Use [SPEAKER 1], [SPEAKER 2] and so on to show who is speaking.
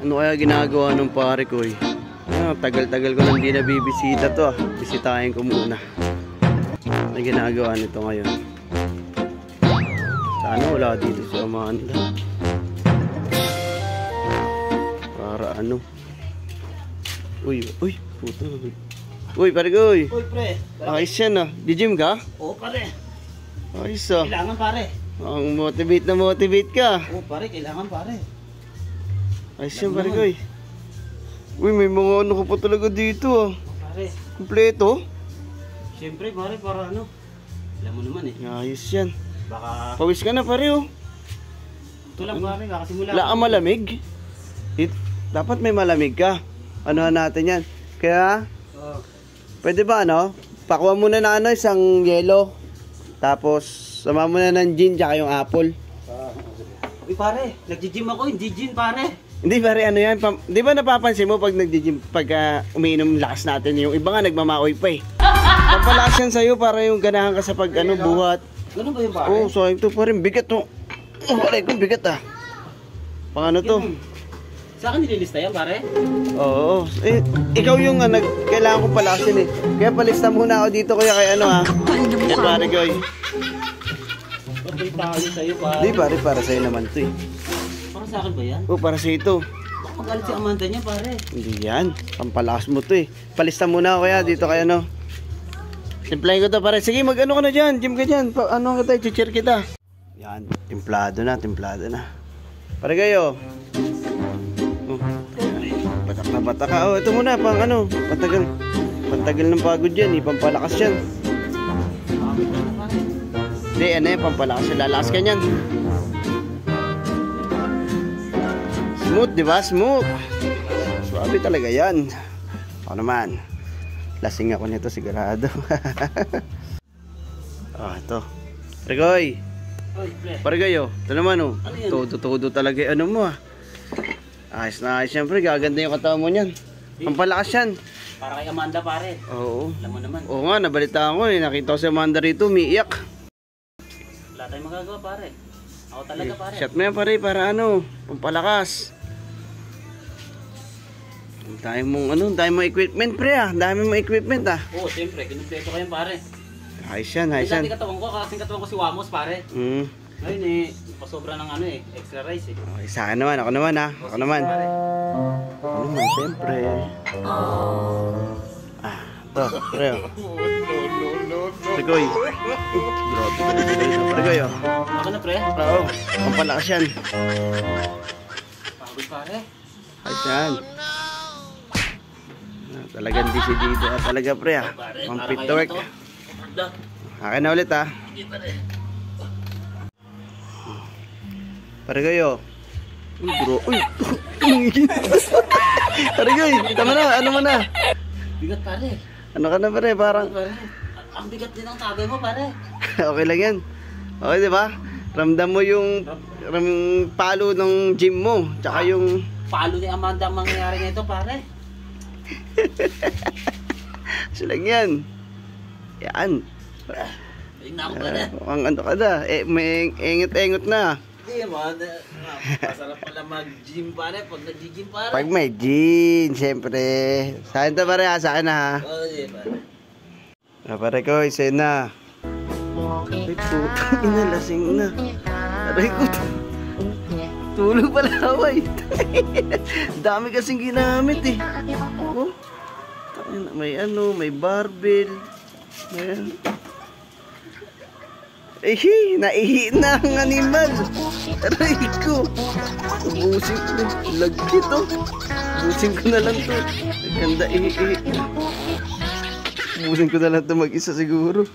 [SPEAKER 1] Ano kaya ginagawa ng pare ko eh? Tagal-tagal ko nang di nabibisita to ah. Bisitahin ko muna. Ano ginagawa nito ngayon? Sana wala dito si Amanda. Para ano? Uy, puto. Uy, pare ko. Uy,
[SPEAKER 2] pre.
[SPEAKER 1] Ayos yan ah. Di gym ka?
[SPEAKER 2] Oo, pare.
[SPEAKER 1] Ayos ah.
[SPEAKER 2] Kailangan, pare.
[SPEAKER 1] Ang motivate ka.
[SPEAKER 2] Oo, pare. Kailangan, pare.
[SPEAKER 1] Ayos yan, pare ko. Uy, may mga ano ka pa talaga dito ah.
[SPEAKER 2] Pare.
[SPEAKER 1] Kompleto.
[SPEAKER 2] Siyempre, pare, para ano. Alam mo naman eh.
[SPEAKER 1] Ayos yan.
[SPEAKER 2] Baka...
[SPEAKER 1] Pawis ka na, pare oh.
[SPEAKER 2] Ito lang, pare. Kakasimula.
[SPEAKER 1] Wala kang malamig. Dapat may malamig ka. Anuhan natin yan. Kaya, pwede ba ano? Pakuha muna na ano, isang yelo. Tapos, sama mo na ng gin tsaka yung apple.
[SPEAKER 2] Uy, pare. Nag-gym ako. Hindi gin, pare.
[SPEAKER 1] Hindi pare, ano yan? Di ba napapansin mo pag nag-gym, pag umiinom lakas natin, yung iba nga nagmamaoy pa eh. Pampalakas yan sa'yo para yung ganahan ka sa pag ano, buhat.
[SPEAKER 2] Ganun ba yung pare?
[SPEAKER 1] Oo, sayang to pare. Bigat to. Pare ko, bigat ah. Pang ano to?
[SPEAKER 2] Sa akin nililista yan, pare?
[SPEAKER 1] Oo. Eh, ikaw yung kailangan kong palakasin eh. Kaya palista muna ako dito kaya kay ano ha. Yan pare ko eh.
[SPEAKER 2] Pagkay tayo sa'yo, pare.
[SPEAKER 1] Hindi pare, para sa'yo naman to eh.
[SPEAKER 2] Para sa akin ba yan?
[SPEAKER 1] Oo, para sa'yo ito.
[SPEAKER 2] Baka magalit si Amanda niya, pare.
[SPEAKER 1] Hindi yan. Pampalakas mo to eh. Palista muna ako kaya dito kaya ano. Timplahin ko to pare. Sige, mag-ano ka na dyan. Gym ka dyan. Ano ka tayo? Chichir kita. Yan. Timplado na. Pare kayo. Oh. Batak na batak ka. Oh, ito muna. Pang ano. Pantagal ng pagod yan eh. Pampalakas yan. Hindi, ano eh. Pampalakas. Lalakas ka yan. Smooth, di ba? Smooth. Swabe talaga yan. Ako naman. Lasing ako nito sigurado. Ito. Regoy. Pargoy oh. Ito naman oh. Todo talaga yung ano mo ah. Ayos na ayos siyempre. Gaganda yung katawan mo niyan. Pampalakas yan.
[SPEAKER 2] Para kay Amanda, pare.
[SPEAKER 1] Oo.
[SPEAKER 2] Alam mo naman.
[SPEAKER 1] Oo nga, nabalitaan ko eh. Nakita ko si Amanda rito, umiiyak.
[SPEAKER 2] Wala tayong magagawa, pare. Ako talaga, pare.
[SPEAKER 1] Shot mo yan pare, para ano, pampalakas. Dahil mong equipment pre ah. Dami mong equipment ah.
[SPEAKER 2] Oo, siyempre. Kinumpleto ko yan, pare.
[SPEAKER 1] Ayos yan, ayos yan.
[SPEAKER 2] Dati katawan ko, kasing katawan ko si Wamos, pare. Ngayon eh, pasobra ng ano eh, extra rice eh.
[SPEAKER 1] Okay, sa akin naman, ako naman ha. Ako naman. Ako naman, siyempre. Ito, pre. Pregoy. Grabe. Pregoy oh.
[SPEAKER 2] Ako na, pre.
[SPEAKER 1] Oo, pampalakas yan.
[SPEAKER 2] Pagod, pare.
[SPEAKER 1] Ayos yan. Talagang decidido ka talaga pre ah. Pang-fit to work. Akin na ulit ah. Pare kayo. Uy bro. Uy. Pare kayo. Tama na. Ano mo na?
[SPEAKER 2] Bigat, pare.
[SPEAKER 1] Ano ka na pare? Parang.
[SPEAKER 2] Ang bigat din ang tagay mo, pare.
[SPEAKER 1] Okay lang yan. Okay diba? Ramdam mo yung palo ng gym mo. Tsaka yung
[SPEAKER 2] palo ni Amanda ang mangyayari nito, pare.
[SPEAKER 1] Silang yan. Yan.
[SPEAKER 2] Ayun na ako, pare.
[SPEAKER 1] Ang ano ka na. May engot-engot na.
[SPEAKER 2] Hindi, masarap pala mag-gym, pare. Pag nag-gym, pare.
[SPEAKER 1] Pag may gin, siyempre. Saan to pare ha? Saan na ha?
[SPEAKER 2] Oo, sige, pare.
[SPEAKER 1] Pare ko, isa na. Ay po, inalasing na. Aray ko. Tulog pala away. Dami kasing ginamit eh. Oh. May ano, may barbell. Ayan. Naihi na ang animal. Aray ko. Ubusin ko. Lagkit oh. Ubusin ko na lang to. Ganda ihi. Ubusin ko na lang to mag-isa siguro.